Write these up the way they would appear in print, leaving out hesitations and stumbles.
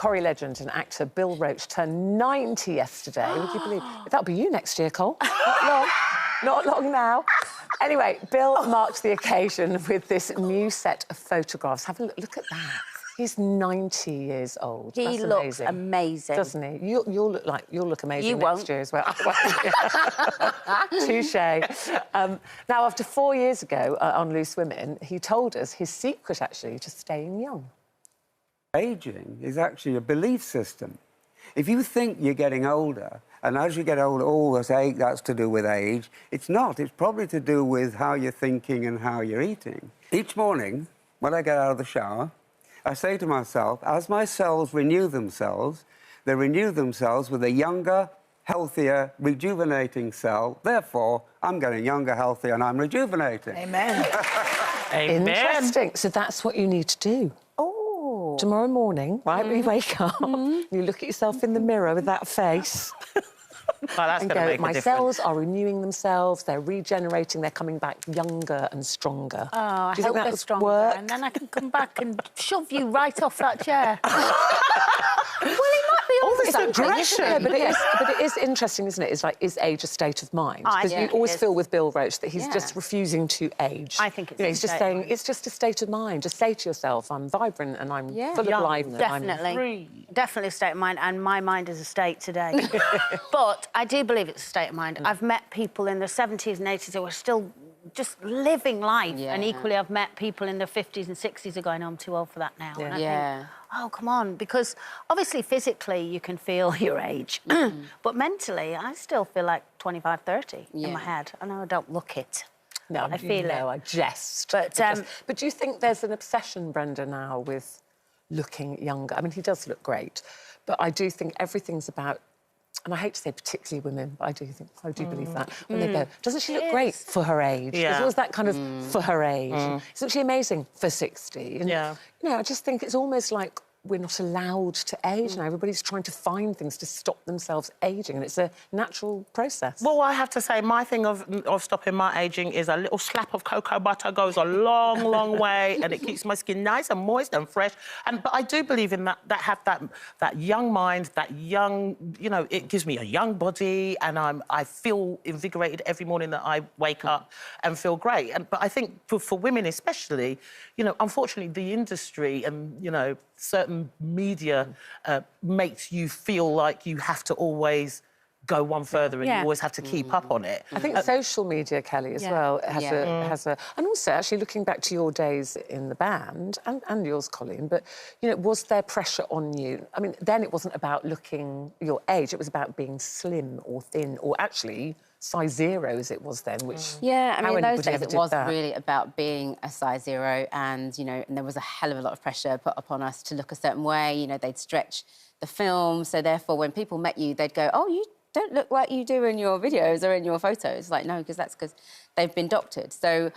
Corrie legend and actor Bill Roache turned 90 yesterday. Would you believe? That'll be you next year, Cole. Not long. Not long now. Anyway, Bill marked the occasion with this new set of photographs. Have a look at that. He's 90 years old. He looks amazing. Doesn't he? You'll look amazing next year as well. Touche. Now, after 4 years ago on Loose Women, he told us his secret, actually, to staying young. Ageing is actually a belief system. If you think you're getting older, and as you get older, that's to do with age, it's not. It's probably to do with how you're thinking and how you're eating. Each morning, when I get out of the shower, I say to myself, as my cells renew themselves, they renew themselves with a younger, healthier, rejuvenating cell. Therefore, I'm getting younger, healthier, and I'm rejuvenating. Amen. Amen. Interesting. So that's what you need to do. Oh. Tomorrow morning, right, when you wake up, you look at yourself in the mirror with that face. Well, that's going to make a my difference. cells are renewing themselves, they're regenerating, they're coming back younger and stronger. Oh, I Do you hope think they're stronger, work? and then I can come back and shove you right off that chair. Well, he might be on It's aggression. Yeah, but it is interesting, isn't it? It's like, is age a state of mind? Because you always feel with Bill Roache that he's just refusing to age. I think it's he's just saying, it's just a state of mind. Just say to yourself, I'm vibrant and I'm full of life. Definitely. I'm free. Definitely a state of mind, and my mind is a state today. But I do believe it's a state of mind. I've met people in their 70s and 80s who are still just living life, and equally I've met people in their 50s and 60s who are going, oh, I'm too old for that now. And I think, oh, come on, because obviously physically you can feel your age, but mentally I still feel like 25, 30 in my head. I know I don't look it. No, I feel it. I jest. But do you think there's an obsession, Brenda, now with looking younger? I mean, he does look great, but I do think everything's about, and I hate to say particularly women, but I do believe that, when they go, doesn't she look great for her age? Yeah. There's always that kind of for her age. Isn't she amazing for 60? And, Yeah. You know, I just think it's almost like we're not allowed to age now. Everybody's trying to find things to stop themselves ageing, and it's a natural process. Well, I have to say, my thing of stopping my ageing is a little slap of cocoa butter goes a long, long way, and it keeps my skin nice and moist and fresh. But I do believe in that young mind, that young, you know, it gives me a young body, and I feel invigorated every morning that I wake up and feel great. But I think for women especially, you know, unfortunately, the industry and, you know, certain media makes you feel like you have to always go one further and you always have to keep up on it. I think social media, Kelly, as well, has a... And also, actually, looking back to your days in the band, and yours, Coleen, but, you know, was there pressure on you? I mean, then it wasn't about looking your age, it was about being slim or thin, or actually size 0 as it was then, which... Yeah, I mean, in those anybody days ever it did was that? really about being a size 0, and, you know, and there was a hell of a lot of pressure put upon us to look a certain way. You know, they'd stretch the film, so therefore when people met you, they'd go, oh, you don't look like you do in your videos or in your photos. Like, no, because that's because they've been doctored. So,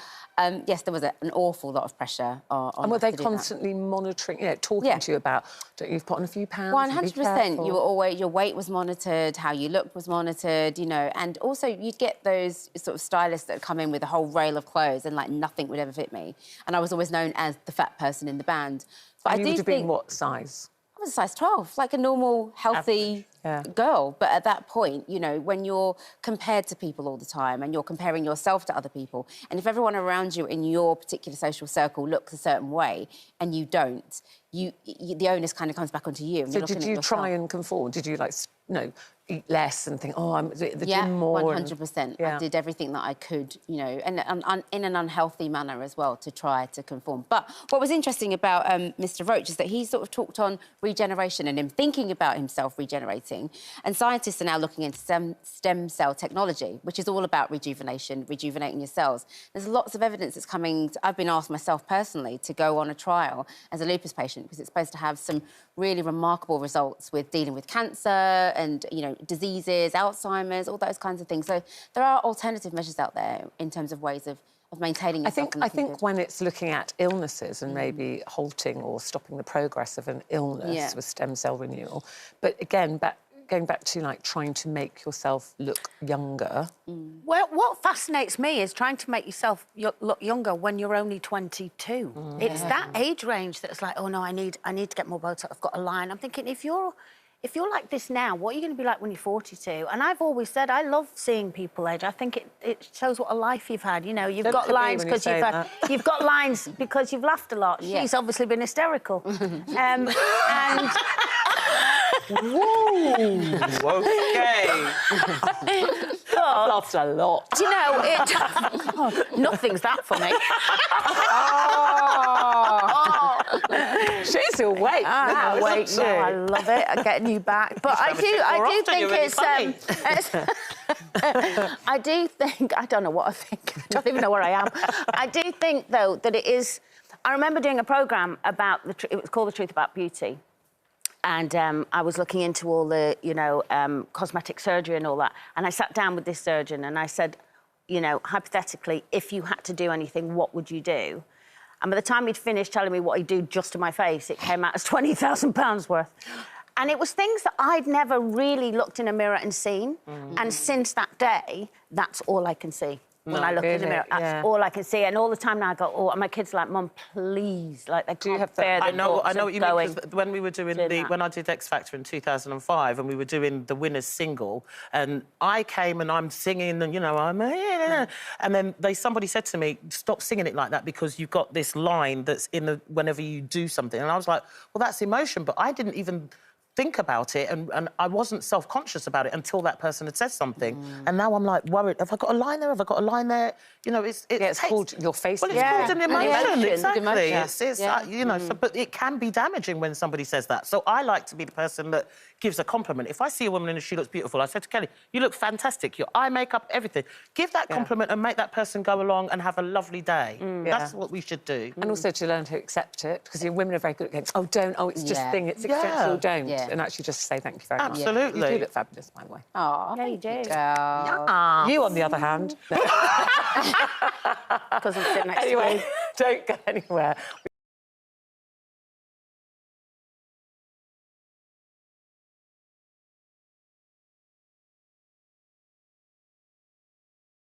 yes, there was an awful lot of pressure on And were us they to do that. constantly monitoring, you know, talking to you about, don't you've put on a few pounds? 100%. You were always, your weight was monitored, how you looked was monitored, you know, and also you'd get those sort of stylists that come in with a whole rail of clothes and, like, nothing would ever fit me. And I was always known as the fat person in the band. But And I you do would have think... been what size? I was a size 12, like a normal, healthy girl. But at that point, you know, when you're compared to people all the time and you're comparing yourself to other people, and if everyone around you in your particular social circle looks a certain way and you don't, the onus kind of comes back onto you. And So you're looking did at you yourself. try and conform? Did you, like, you know, eat less and think, oh, I'm at the Yeah, gym more? 100%. I did everything that I could, you know, and in an unhealthy manner as well, to try to conform. But what was interesting about Mr. Roache is that he sort of talked on regeneration and him thinking about himself regenerating. And scientists are now looking into stem cell technology, which is all about rejuvenation, rejuvenating your cells. There's lots of evidence that's coming. I've been asked myself personally to go on a trial as a lupus patient because it's supposed to have some really remarkable results with dealing with cancer and, you know, diseases, Alzheimer's, all those kinds of things. So there are alternative measures out there in terms of ways of maintaining yourself. I think when it's looking at illnesses and maybe halting or stopping the progress of an illness with stem cell renewal, but again, going back to, like, trying to make yourself look younger... Well, what fascinates me is trying to make yourself look younger when you're only 22. It's that age range that's like, oh, no, I need to get more Botox, I've got a line. I'm thinking, if you're like this now, what are you going to be like when you're 42? And I've always said I love seeing people age. I think it shows what a life you've had. You know, you've got lines because you've got lines because you've laughed a lot. Yeah. She's obviously been hysterical. And... Woo! Okay. But, laughed a lot. do you know, nothing's that funny. She's awake now, Awake isn't she? now. I love it. I'm getting you back. But I do think I do think... I don't know what I think. I don't even know where I am. I do think, though, that it is... I remember doing a programme about... It was called The Truth About Beauty. And I was looking into all the, you know, cosmetic surgery and all that. And I sat down with this surgeon and I said, you know, hypothetically, if you had to do anything, what would you do? And by the time he'd finished telling me what he'd do just to my face, it came out as £20,000 worth. And it was things that I'd never really looked in a mirror and seen. And since that day, that's all I can see. When I look in the mirror, that's all I can see. And all the time now I go, oh, and my kids are like, Mum, please. Like, they can't bear the I know what you mean, because when we were doing when I did X Factor in 2005 and we were doing the winner's single, and I came and I'm singing and, you know, and then somebody said to me, stop singing it like that because you've got this line that's in the whenever you do something. And I was like, well, that's emotion, but I didn't even think about it and I wasn't self-conscious about it until that person had said something. And now I'm like worried, have I got a line there? Have I got a line there? You know, it's called your face. Well, it's called an emotion, exactly. It's you know, but it can be damaging when somebody says that. So I like to be the person that gives a compliment. If I see a woman and she looks beautiful, I said to Kelly, you look fantastic, your eye makeup, everything. Give that compliment and make that person go along and have a lovely day. That's what we should do. And also to learn to accept it, because women are very good at going, oh, don't, oh, it's just a thing, it's acceptable, don't. And actually just say thank you very much. Absolutely. You do look fabulous, by the way. Oh, yeah, you do. You, on the other hand... Because I'm sitting next to you. Anyway, don't go anywhere.